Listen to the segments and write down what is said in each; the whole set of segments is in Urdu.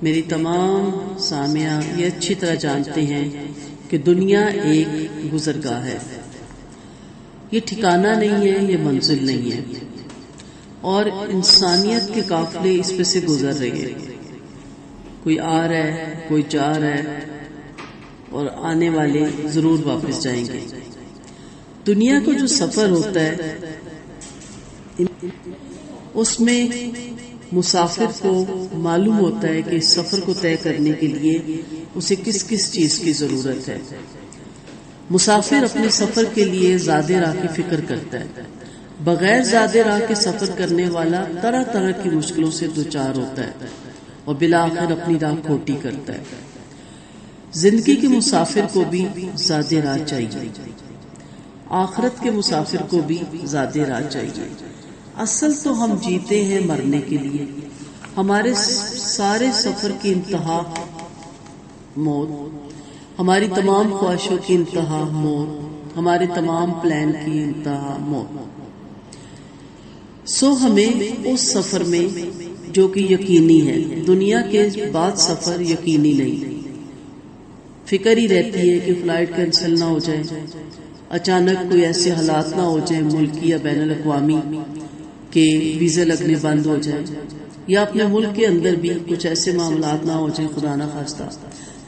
میری تمام سامعہ یہ اچھی طرح جانتے ہیں کہ دنیا ایک گزرگاہ ہے، یہ ٹھکانہ نہیں ہے، یہ منزل نہیں ہے، اور انسانیت کے قافلے اس پہ سے گزر رہے ہیں۔ کوئی آ رہا ہے، کوئی جا رہا ہے، اور آنے والے ضرور واپس جائیں گے۔ دنیا کو جو سفر ہوتا ہے اس میں مسافر کو معلوم ہوتا ہے کہ اس سفر کو طے کرنے کے لیے اسے کس کس چیز کی ضرورت ہے۔ مسافر اپنے سفر کے لیے زاد راہ کی فکر کرتا ہے۔ بغیر زاد راہ کے سفر کرنے والا طرح طرح کی مشکلوں سے دوچار ہوتا ہے اور بالآخر اپنی راہ کھوٹی کرتا ہے۔ زندگی کے مسافر کو بھی زاد راہ چاہیے، آخرت کے مسافر کو بھی زاد راہ چاہیے۔ اصل تو ہم جیتے ہیں مرنے کے لیے، ہمارے سارے سفر کی انتہا موت، ہماری تمام خواہشوں کی انتہا موت، ہمارے تمام پلان کی انتہا موت۔ سو ہمیں اس سفر میں جو کہ یقینی ہے، دنیا کے بعد سفر یقینی نہیں، فکر ہی رہتی ہے کہ فلائٹ کینسل نہ ہو جائے، اچانک کوئی ایسے حالات نہ ہو جائیں ملکی یا بین الاقوامی کہ ویزے لگنے بند ہو جائیں، یا اپنے ملک کے اندر بھی کچھ ایسے معاملات نہ ہو جائیں، خدا نہ خواستہ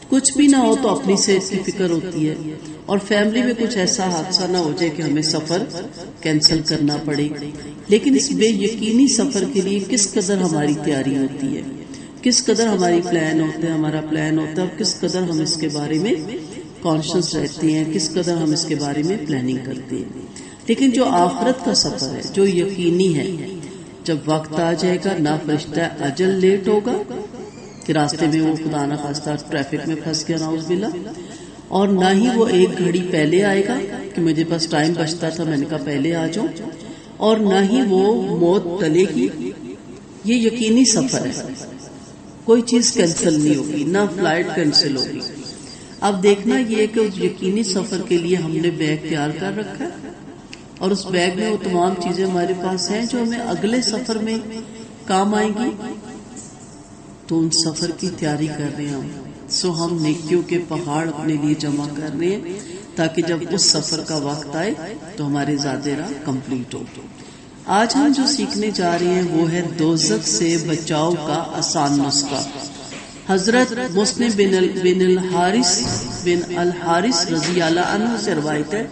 کچھ بھی نہ ہو تو اپنی صحت کی فکر ہوتی ہے، اور فیملی میں کچھ ایسا حادثہ نہ ہو جائے کہ ہمیں سفر کینسل کرنا پڑے۔ لیکن اس بے یقینی سفر کے لیے کس قدر ہماری تیاری ہوتی ہے، کس قدر ہماری پلان ہوتے ہیں، ہمارا پلان ہوتا ہے، اور کس قدر ہم اس کے بارے میں کانشیس رہتے ہیں، کس قدر ہم اس کے بارے میں پلاننگ کرتے ہیں۔ لیکن جو آخرت کا سفر ہے، جو یقینی ہے، جب وقت آ جائے گا نہ فرشتہ اجل لیٹ ہوگا کہ راستے میں وہ خدا نہ خواستہ ٹریفک میں پھنس گیا نعوذ باللہ، اور نہ ہی وہ ایک گھڑی پہلے آئے گا کہ مجھے بس ٹائم بچتا تھا میں نے کہا پہلے آ جاؤں، اور نہ ہی وہ موت ٹلے گی۔ یہ یقینی سفر ہے، کوئی چیز کینسل نہیں ہوگی، نہ فلائٹ کینسل ہوگی۔ اب دیکھنا یہ کہ اس یقینی سفر کے لیے ہم نے بیگ تیار کر رکھا ہے، اور اس بیگ میں وہ تمام چیزیں ہمارے پاس ہیں جو ہمیں اگلے سفر میں کام آئیں گی، تو ان سفر کی تیاری کر رہے ہیں ہم۔ سو ہم نیکیوں کے پہاڑ اپنے لیے جمع کر رہے ہیں تاکہ جب اس سفر کا وقت آئے تو ہمارے زاد راہ کمپلیٹ ہو۔ آج ہم جو سیکھنے جا رہے ہیں وہ ہے دوزخ سے بچاؤ کا آسان نسخہ۔ حضرت مسلم بن الحارث رضی اللہ عنہ سے روایت ہے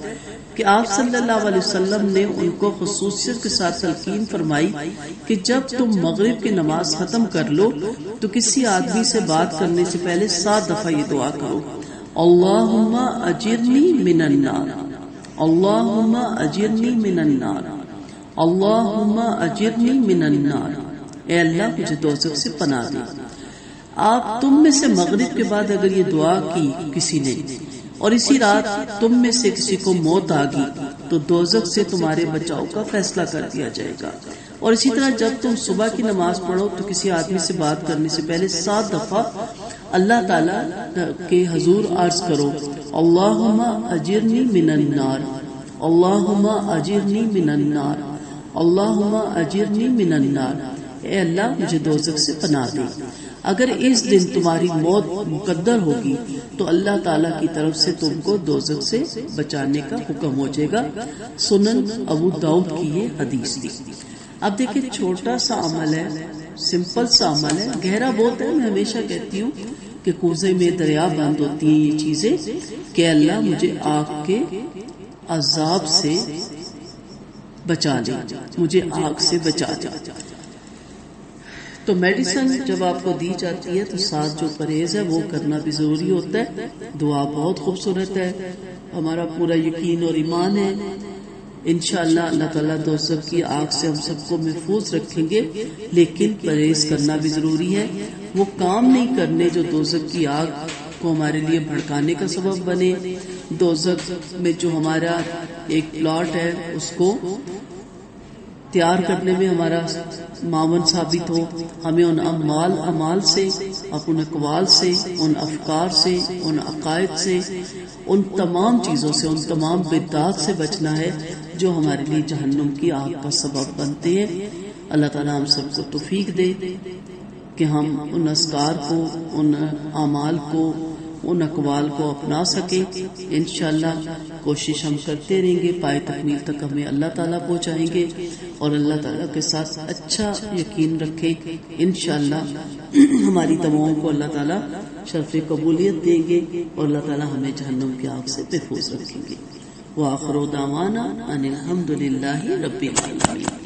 کہ آپ صلی اللہ علیہ وسلم نے ان کو خصوصیت کے ساتھ تلقین فرمائی کہ جب تم مغرب کی نماز ختم کر لو تو کسی آدمی سے بات کرنے سے پہلے 7 دفعہ یہ دعا کرو، اللہم اجرنی من النار، اللہم اجرنی من النار، اللہم اجرنی من النار، اے اللہ مجھے دوزخ سے پناہ دے۔ آپ تم میں سے مغرب کے بعد اگر یہ دعا کی کسی نے اور اسی رات تم میں سے کسی کو موت آ گئی تو دوزخ سے تمہارے بچاؤ کا فیصلہ کر دیا جائے گا۔ اور اسی طرح جب تم صبح کی نماز پڑھو تو کسی آدمی سے بات کرنے سے پہلے 7 دفعہ اللہ تعالیٰ کے حضور عرض کرو، اللہم اجرنی من النار، اللہم اجرنی من النار، اللہم اجرنی من النار، اے اللہ مجھے دوزخ سے پناہ دے۔ اگر اس دن تمہاری موت مقدر ہوگی تو اللہ تعالیٰ کی طرف سے تم کو دوزخ سے بچانے کا حکم ہو جائے گا۔ سنن ابو داؤد کی یہ حدیث تھی۔ اب دیکھیں چھوٹا سا عمل ہے، سمپل سا عمل ہے، گہرا بہت ہے۔ میں ہمیشہ کہتی ہوں کہ کوزے میں دریا بند ہوتی ہیں یہ چیزیں کہ اللہ مجھے آگ کے عذاب سے بچا لے، مجھے آگ سے بچا لے۔ تو میڈیسن جب آپ کو دی جاتی ہے تو ساتھ جو پرہیز ہے وہ کرنا بھی ضروری ہوتا ہے۔ دعا بہت خوبصورت ہے، ہمارا پورا یقین اور ایمان ہے انشاءاللہ اللہ تعالیٰ دوزخ کی آگ سے ہم سب کو محفوظ رکھیں گے، لیکن پرہیز کرنا بھی ضروری ہے۔ وہ کام نہیں کرنے جو دوزخ کی آگ کو ہمارے لیے بھڑکانے کا سبب بنے، دوزخ میں جو ہمارا ایک پلاٹ ہے اس کو تیار کرنے میں ہمارا معاون ثابت ہو۔ ہمیں ان اعمال سے، اپنے اقوال سے، ان افکار سے، ان عقائد سے، ان تمام چیزوں سے، ان تمام بدعات سے بچنا ہے جو ہمارے لیے جہنم کی آگ کا سبب بنتے ہیں۔ اللہ تعالیٰ ہم سب کو توفیق دے۔ کہ ہم ان اذکار کو، ان اعمال کو، ان اقوال کو اپنا سکیں. انشاءاللہ کوشش ہم کرتے رہیں گے، پائے تکمیل تک ہمیں اللہ تعالیٰ پہنچائیں گے، اور اللہ تعالیٰ کے ساتھ اچھا یقین رکھیں. انشاءاللہ ہماری تمام کو اللہ تعالیٰ شرف قبولیت دیں گے، اور اللہ تعالیٰ ہمیں جہنم کی آگ سے محفوظ رکھیں گے. وآخر دعوانا ان الحمد للہ رب العالمین.